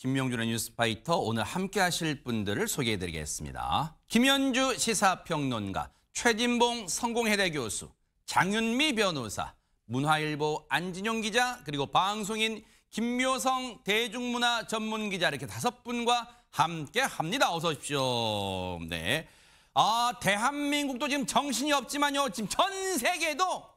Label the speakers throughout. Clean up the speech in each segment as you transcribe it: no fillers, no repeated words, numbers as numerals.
Speaker 1: 김명준의 뉴스파이터 오늘 함께 하실 분들을 소개해드리겠습니다. 김현주 시사평론가, 최진봉 성공회대 교수, 장윤미 변호사, 문화일보 안진용 기자, 그리고 방송인 김묘성 대중문화 전문기자 이렇게 5분과 함께 합니다. 어서 오십시오. 네. 대한민국도 지금 정신이 없지만요. 지금 전 세계도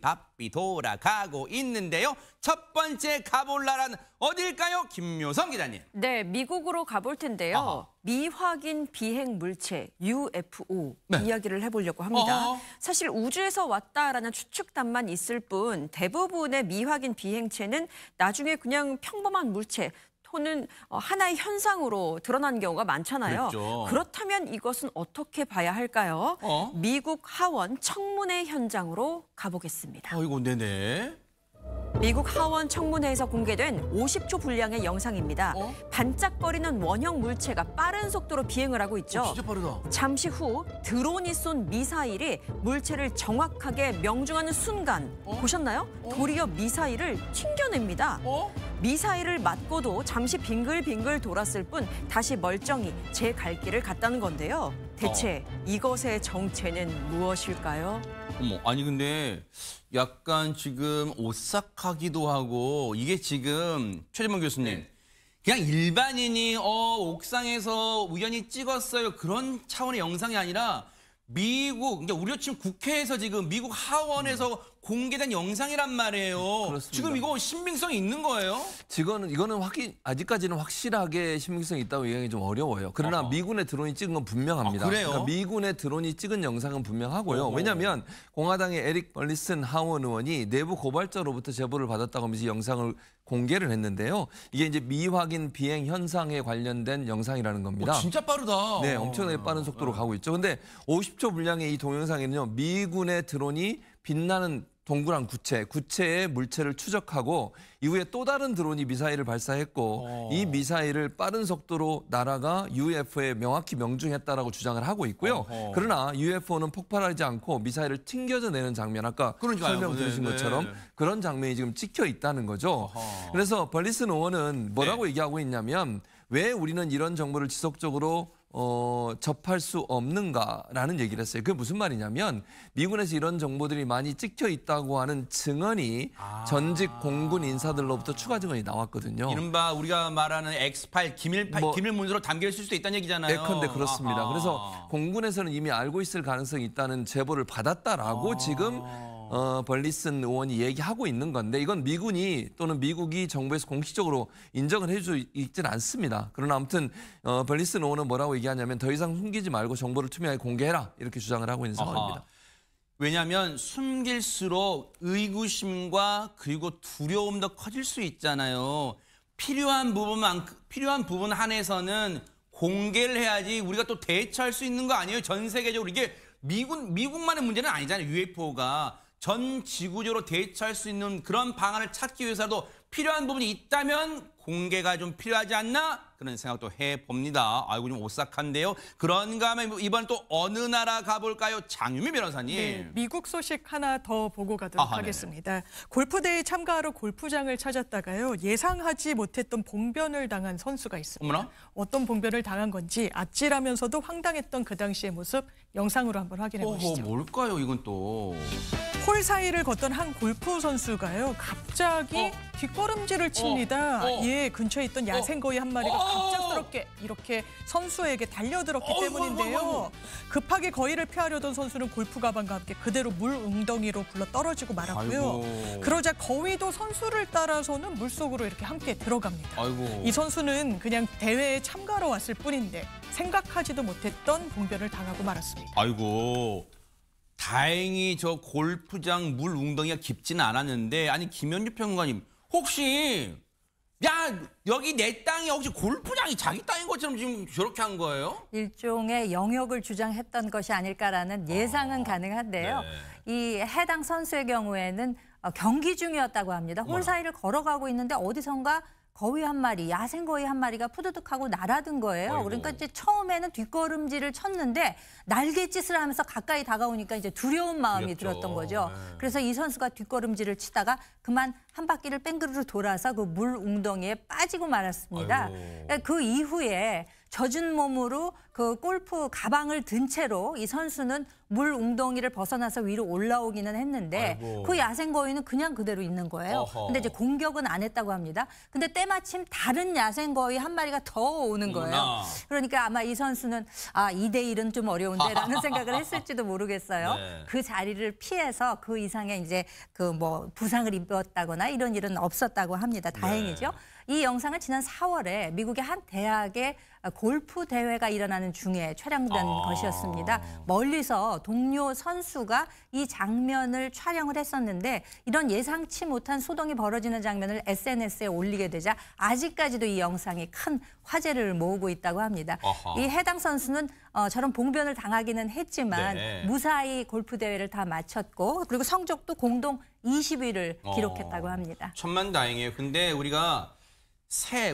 Speaker 1: 바삐 돌아가고 있는데요. 첫 번째 가볼 나라는 어딜까요? 김묘성 기자님.
Speaker 2: 네, 미국으로 가볼 텐데요.
Speaker 1: 아하.
Speaker 2: 미확인 비행 물체 UFO
Speaker 1: 네.
Speaker 2: 이야기를 해보려고 합니다. 사실 우주에서 왔다라는 추측담만 있을 뿐 대부분의 미확인 비행체는 나중에 그냥 평범한 물체 또는 하나의 현상으로 드러나는 경우가 많잖아요.
Speaker 1: 그렇죠.
Speaker 2: 그렇다면 이것은 어떻게 봐야 할까요? 미국 하원 청문회 현장으로 가보겠습니다.
Speaker 1: 아이고, 네네.
Speaker 2: 미국 하원 청문회에서 공개된 50초 분량의 영상입니다. 반짝거리는 원형 물체가 빠른 속도로 비행을 하고 있죠.
Speaker 1: 진짜 빠르다.
Speaker 2: 잠시 후 드론이 쏜 미사일이 물체를 정확하게 명중하는 순간 보셨나요? 도리어 미사일을 튕겨냅니다. 미사일을 맞고도 잠시 빙글빙글 돌았을 뿐 다시 멀쩡히 제 갈 길을 갔다는 건데요. 대체 이것의 정체는 무엇일까요?
Speaker 1: 어머, 아니 근데 약간 지금 오싹하기도 하고 이게 지금 최진봉 교수님 그냥 일반인이 옥상에서 우연히 찍었어요 그런 차원의 영상이 아니라 미국, 그러니까 우리가 지금 국회에서 지금 미국 하원에서 공개된 영상이란 말이에요.
Speaker 3: 그렇습니다.
Speaker 1: 지금 이거 신빙성이 있는 거예요?
Speaker 3: 이거는 아직까지는 확실하게 신빙성이 있다고 얘기하기 좀 어려워요. 그러나 미군의 드론이 찍은 건 분명합니다.
Speaker 1: 그래요?
Speaker 3: 그러니까 미군의 드론이 찍은 영상은 분명하고요. 왜냐하면 공화당의 에릭 벌리슨 하원 의원이 내부 고발자로부터 제보를 받았다고 하면서 영상을 공개를 했는데요. 이게 이제 미확인 비행 현상에 관련된 영상이라는 겁니다.
Speaker 1: 진짜 빠르다.
Speaker 3: 네, 엄청나게 빠른 속도로 가고 있죠. 근데 50초 분량의 이 동영상에는요, 미군의 드론이 빛나는 동그란 구체의 물체를 추적하고 이후에 또 다른 드론이 미사일을 발사했고 이 미사일을 빠른 속도로 날아가 UFO에 명확히 명중했다라고 주장을 하고 있고요. 그러나 UFO는 폭발하지 않고 미사일을 튕겨져 내는 장면, 아까 설명 들으신 것처럼 그런 장면이 지금 찍혀 있다는 거죠. 그래서 벌리슨 의원은 뭐라고 얘기하고 있냐면 왜 우리는 이런 정보를 지속적으로 접할 수 없는가라는 얘기를 했어요. 그게 무슨 말이냐면 미군에서 이런 정보들이 많이 찍혀 있다고 하는 증언이 전직 공군 인사들로부터 추가 증언이 나왔거든요.
Speaker 1: 이른바 우리가 말하는 X-파일, 기밀 문서로 담겨 있을 수도 있다는 얘기잖아요.
Speaker 3: 예컨대 그렇습니다. 그래서 공군에서는 이미 알고 있을 가능성이 있다는 제보를 받았다라고 지금 벌리슨 의원이 얘기하고 있는 건데 이건 미군이 또는 미국이 정부에서 공식적으로 인정을 해주고 있지는 않습니다. 그러나 아무튼 벌리슨 의원은 뭐라고 얘기하냐면 더 이상 숨기지 말고 정보를 투명하게 공개해라 이렇게 주장을 하고 있는 상황입니다.
Speaker 1: 왜냐하면 숨길수록 의구심과 그리고 두려움도 커질 수 있잖아요. 필요한 부분 한에서는 공개를 해야지 우리가 또 대처할 수 있는 거 아니에요? 전 세계적으로 이게 미국만의 문제는 아니잖아요. UFO가. 전 지구적으로 대처할 수 있는 그런 방안을 찾기 위해서도 필요한 부분이 있다면 공개가 좀 필요하지 않나? 그런 생각도 해봅니다. 아이고 좀 오싹한데요. 그런가 하면 이번 또 어느 나라 가볼까요? 장윤미 변호사님.
Speaker 4: 네, 미국 소식 하나 더 보고 가도록 하겠습니다. 골프대회에 참가하러 골프장을 찾았다가요. 예상하지 못했던 봉변을 당한 선수가 있습니다.
Speaker 1: 어머나?
Speaker 4: 어떤 봉변을 당한 건지 아찔하면서도 황당했던 그 당시의 모습 영상으로 한번 확인해 보시죠.
Speaker 1: 뭘까요 이건 또.
Speaker 4: 홀 사이를 걷던 한 골프 선수가요. 갑자기 뒷걸음질을 칩니다. 예, 근처에 있던 야생거위 한 마리가 갑작스럽게 이렇게 선수에게 달려들었기 때문인데요. 급하게 거위를 피하려던 선수는 골프 가방과 함께 그대로 물 웅덩이로 굴러 떨어지고 말았고요. 그러자 거위도 선수를 따라서는 물속으로 이렇게 함께 들어갑니다. 이 선수는 그냥 대회에 참가하러 왔을 뿐인데 생각하지도 못했던 봉변을 당하고 말았습니다.
Speaker 1: 아이고. 다행히 저 골프장 물 웅덩이가 깊지는 않았는데 아니 김현주 평론가님 혹시 여기 내 땅이 혹시 골프장이 자기 땅인 것처럼 지금 저렇게 한 거예요?
Speaker 5: 일종의 영역을 주장했던 것이 아닐까라는 예상은 가능한데요. 이 해당 선수의 경우에는 경기 중이었다고 합니다. 홀 사이를 걸어가고 있는데 어디선가 거위 한 마리, 야생 거위 한 마리가 푸드득하고 날아든 거예요. 그러니까 이제 처음에는 뒷걸음질을 쳤는데 날갯짓을 하면서 가까이 다가오니까 이제 두려운 마음이 들었던 거죠. 그래서 이 선수가 뒷걸음질을 치다가 그만 한 바퀴를 뺑그르르 돌아서 그 물 웅덩이에 빠지고 말았습니다. 그 이후에 젖은 몸으로 그 골프 가방을 든 채로 이 선수는 물 웅덩이를 벗어나서 위로 올라오기는 했는데 그 야생 거위는 그냥 그대로 있는 거예요. 근데 이제 공격은 안 했다고 합니다. 근데 때마침 다른 야생 거위 한 마리가 더 오는 거예요. 그러니까 아마 이 선수는 2대1은 좀 어려운데라는 생각을 했을지도 모르겠어요.
Speaker 1: 네.
Speaker 5: 그 자리를 피해서 그 이상의 이제 그 뭐 부상을 입었다거나 이런 일은 없었다고 합니다. 다행이죠. 이 영상은 지난 4월에 미국의 한 대학의 골프 대회가 일어나는 중에 촬영된 것이었습니다. 멀리서 동료 선수가 이 장면을 촬영을 했었는데 이런 예상치 못한 소동이 벌어지는 장면을 SNS에 올리게 되자 아직까지도 이 영상이 큰 화제를 모으고 있다고 합니다. 이 해당 선수는 저런 봉변을 당하기는 했지만 무사히 골프 대회를 다 마쳤고 그리고 성적도 공동 20위를 기록했다고 합니다.
Speaker 1: 천만다행이에요. 근데 우리가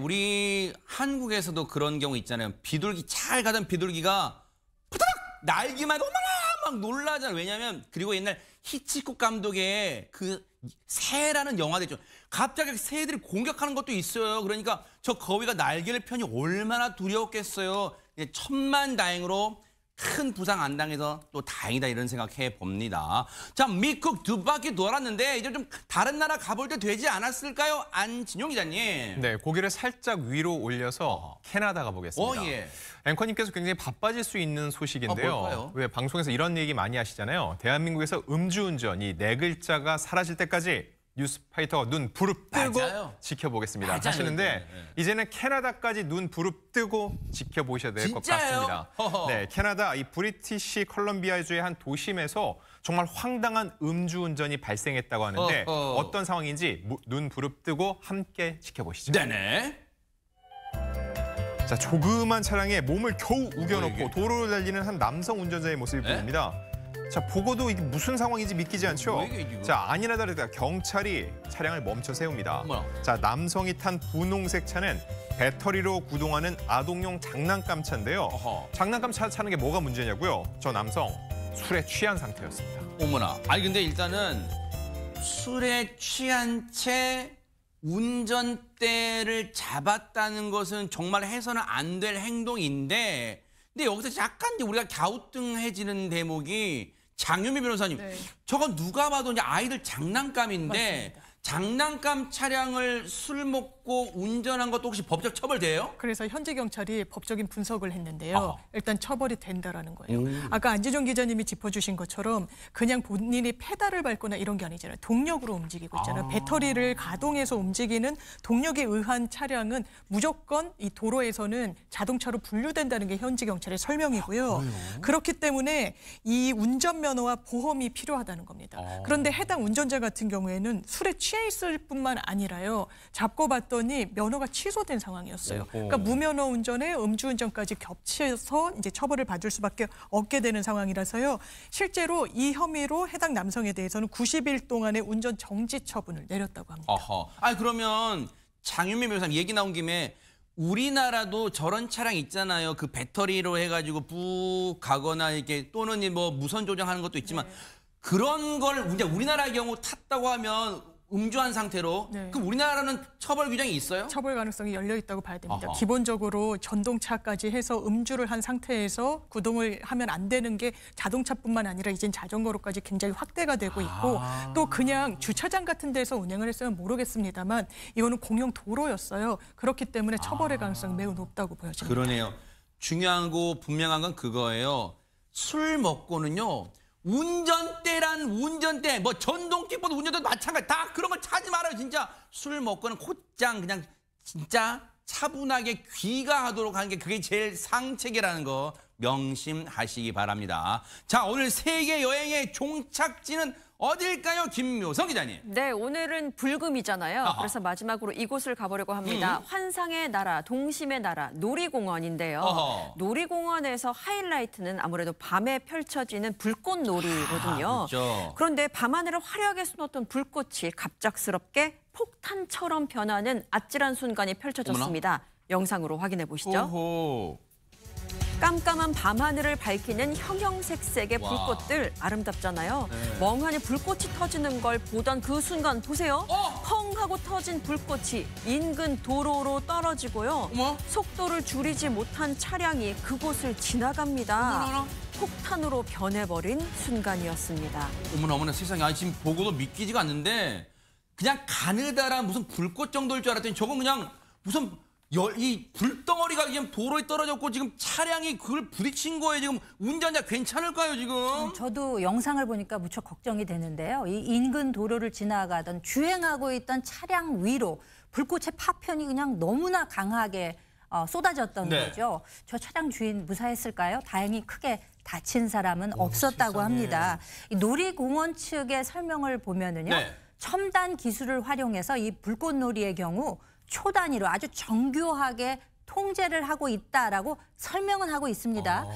Speaker 1: 우리 한국에서도 그런 경우 있잖아요. 비둘기 잘 가던 비둘기가 푸드락 날기만 해도 어머나 막 놀라잖아요. 왜냐하면 그리고 옛날 히치콕 감독의 그 새라는 영화도 있죠. 갑자기 새들이 공격하는 것도 있어요. 그러니까 저 거위가 날개를 펴니 얼마나 두려웠겠어요. 천만다행으로 큰 부상 안 당해서 또 다행이다 이런 생각해 봅니다. 자, 미국 두 바퀴 돌았는데 이제 좀 다른 나라 가볼 때 되지 않았을까요? 안진용 기자님.
Speaker 6: 네, 고개를 살짝 위로 올려서 캐나다 가보겠습니다.
Speaker 1: 예.
Speaker 6: 앵커님께서 굉장히 바빠질 수 있는 소식인데요.
Speaker 1: 뭘까요?
Speaker 6: 왜 방송에서 이런 얘기 많이 하시잖아요. 대한민국에서 음주운전 이 네 글자가 사라질 때까지 뉴스파이터가 눈 부릅뜨고
Speaker 1: 맞아요.
Speaker 6: 지켜보겠습니다.
Speaker 1: 맞아요.
Speaker 6: 하시는데
Speaker 1: 네.
Speaker 6: 이제는 캐나다까지 눈 부릅뜨고 지켜보셔야 될 것
Speaker 1: 진짜요?
Speaker 6: 같습니다.
Speaker 1: 허허.
Speaker 6: 네, 캐나다 이 브리티시 컬럼비아주의 한 도심에서 정말 황당한 음주운전이 발생했다고 하는데
Speaker 1: 허허.
Speaker 6: 어떤 상황인지 눈 부릅뜨고 함께 지켜보시죠.
Speaker 1: 네네.
Speaker 6: 자, 조그만 차량에 몸을 겨우
Speaker 1: 이게?
Speaker 6: 우겨놓고 도로를 달리는 한 남성 운전자의 모습이
Speaker 1: 네?
Speaker 6: 보입니다. 자, 보고도 이게 무슨 상황인지 믿기지 않죠?
Speaker 1: 이게 지금?
Speaker 6: 자, 아니나 다르다 경찰이 차량을 멈춰 세웁니다.
Speaker 1: 어머나.
Speaker 6: 자, 남성이 탄 분홍색 차는 배터리로 구동하는 아동용 장난감 차인데요.
Speaker 1: 어허.
Speaker 6: 장난감 차 타는 게 뭐가 문제냐고요? 저 남성 술에 취한 상태였습니다.
Speaker 1: 어머나. 아니 근데 일단은 술에 취한 채 운전대를 잡았다는 것은 정말 해서는 안 될 행동인데 근데 여기서 약간 이제 우리가 갸우뚱해지는 대목이 장윤미 변호사님, 저건 누가 봐도 이제 아이들 장난감인데
Speaker 4: 맞습니다.
Speaker 1: 장난감 차량을 술 먹고 운전한 것도 혹시 법적 처벌돼요?
Speaker 4: 그래서 현지 경찰이 법적인 분석을 했는데요. 일단 처벌이 된다라는 거예요.
Speaker 1: 오.
Speaker 4: 아까 안지종 기자님이 짚어주신 것처럼 그냥 본인이 페달을 밟거나 이런 게 아니잖아요. 동력으로 움직이고 있잖아요. 배터리를 가동해서 움직이는 동력에 의한 차량은 무조건 이 도로에서는 자동차로 분류된다는 게 현지 경찰의 설명이고요. 그렇기 때문에 이 운전면허와 보험이 필요하다는 겁니다. 그런데 해당 운전자 같은 경우에는 술에 취해 있을 뿐만 아니라요. 잡고 봤더니 면허가 취소된 상황이었어요. 그러니까 무면허 운전에 음주운전까지 겹쳐서 이제 처벌을 받을 수밖에 없게 되는 상황이라서요. 실제로 이 혐의로 해당 남성에 대해서는 90일 동안의 운전 정지 처분을 내렸다고 합니다.
Speaker 1: 어허. 아니 그러면 장윤미 변호사님 얘기 나온 김에 우리나라도 저런 차량 있잖아요. 그 배터리로 해가지고 푹 가거나 이렇게 또는 뭐 무선 조정하는 것도 있지만 그런 걸 이제 우리나라의 경우 탔다고 하면 음주한 상태로
Speaker 4: 네.
Speaker 1: 그럼 우리나라는 처벌 규정이 있어요?
Speaker 4: 처벌 가능성이 열려 있다고 봐야 됩니다.
Speaker 1: 아하.
Speaker 4: 기본적으로 전동차까지 해서 음주를 한 상태에서 구동을 하면 안 되는 게 자동차뿐만 아니라 이젠 자전거로까지 굉장히 확대가 되고 있고 또 그냥 주차장 같은 데서 운행을 했으면 모르겠습니다만 이거는 공영 도로였어요. 그렇기 때문에 처벌의 가능성이 매우 높다고 보여집니다.
Speaker 1: 그러네요. 중요하고 분명한 건 그거예요. 술 먹고는요. 운전대란 운전대, 뭐 전동킥보드 운전대도 마찬가지. 다 그런 걸 차지 말아요. 진짜 술 먹고는 곧장 그냥 진짜 차분하게 귀가하도록 하는 게 그게 제일 상책이라는 거 명심하시기 바랍니다. 자, 오늘 세계 여행의 종착지는 어딜까요, 김묘성 기자님?
Speaker 2: 네, 오늘은 불금이잖아요.
Speaker 1: 아하.
Speaker 2: 그래서 마지막으로 이곳을 가보려고 합니다. 환상의 나라, 동심의 나라, 놀이공원인데요.
Speaker 1: 어허.
Speaker 2: 놀이공원에서 하이라이트는 아무래도 밤에 펼쳐지는 불꽃놀이거든요.
Speaker 1: 그렇죠.
Speaker 2: 그런데 밤하늘을 화려하게 쏘았던 불꽃이 갑작스럽게 폭탄처럼 변하는 아찔한 순간이 펼쳐졌습니다. 영상으로 확인해 보시죠.
Speaker 1: 오호.
Speaker 2: 깜깜한 밤하늘을 밝히는 형형색색의
Speaker 1: 와.
Speaker 2: 불꽃들 아름답잖아요.
Speaker 1: 네.
Speaker 2: 멍하니 불꽃이 터지는 걸 보던 그 순간 보세요. 펑 하고 터진 불꽃이 인근 도로로 떨어지고요.
Speaker 1: 어머.
Speaker 2: 속도를 줄이지 못한 차량이 그곳을 지나갑니다.
Speaker 1: 어머나.
Speaker 2: 폭탄으로 변해버린 순간이었습니다.
Speaker 1: 어머나 세상에. 아니, 지금 보고도 믿기지가 않는데 그냥 가느다란 무슨 불꽃 정도일 줄 알았더니 저건 그냥 무슨 이 불덩어리가 지금 도로에 떨어졌고 지금 차량이 그걸 부딪힌 거예요. 지금 운전자 괜찮을까요, 지금?
Speaker 5: 저도 영상을 보니까 무척 걱정이 되는데요. 이 인근 도로를 지나가던 주행하고 있던 차량 위로 불꽃의 파편이 그냥 너무나 강하게 쏟아졌던
Speaker 1: 네.
Speaker 5: 거죠. 저 차량 주인 무사했을까요? 다행히 크게 다친 사람은 없었다고 합니다. 이 놀이공원 측의 설명을 보면은요.
Speaker 1: 네.
Speaker 5: 첨단 기술을 활용해서 이 불꽃놀이의 경우 초단위로 아주 정교하게 통제를 하고 있다라고 설명은 하고 있습니다.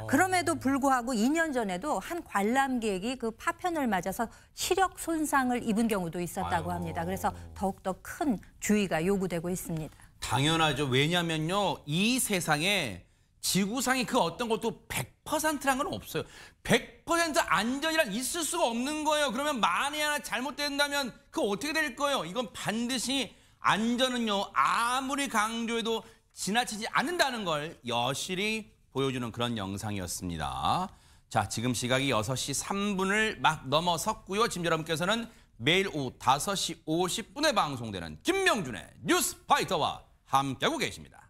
Speaker 5: 그럼에도 불구하고 2년 전에도 한 관람객이 그 파편을 맞아서 시력 손상을 입은 경우도 있었다고 합니다. 그래서 더욱더 큰 주의가 요구되고 있습니다.
Speaker 1: 당연하죠. 왜냐면요. 이 세상에 지구상에 그 어떤 것도 100%란 건 없어요. 100% 안전이란 있을 수가 없는 거예요. 그러면 만에 하나 잘못된다면 그거 어떻게 될 거예요? 이건 반드시 안전은요. 아무리 강조해도 지나치지 않는다는 걸 여실히 보여주는 그런 영상이었습니다. 자, 지금 시각이 6시 3분을 막 넘어섰고요. 지금 여러분께서는 매일 오후 5시 50분에 방송되는 김명준의 뉴스파이터와 함께하고 계십니다.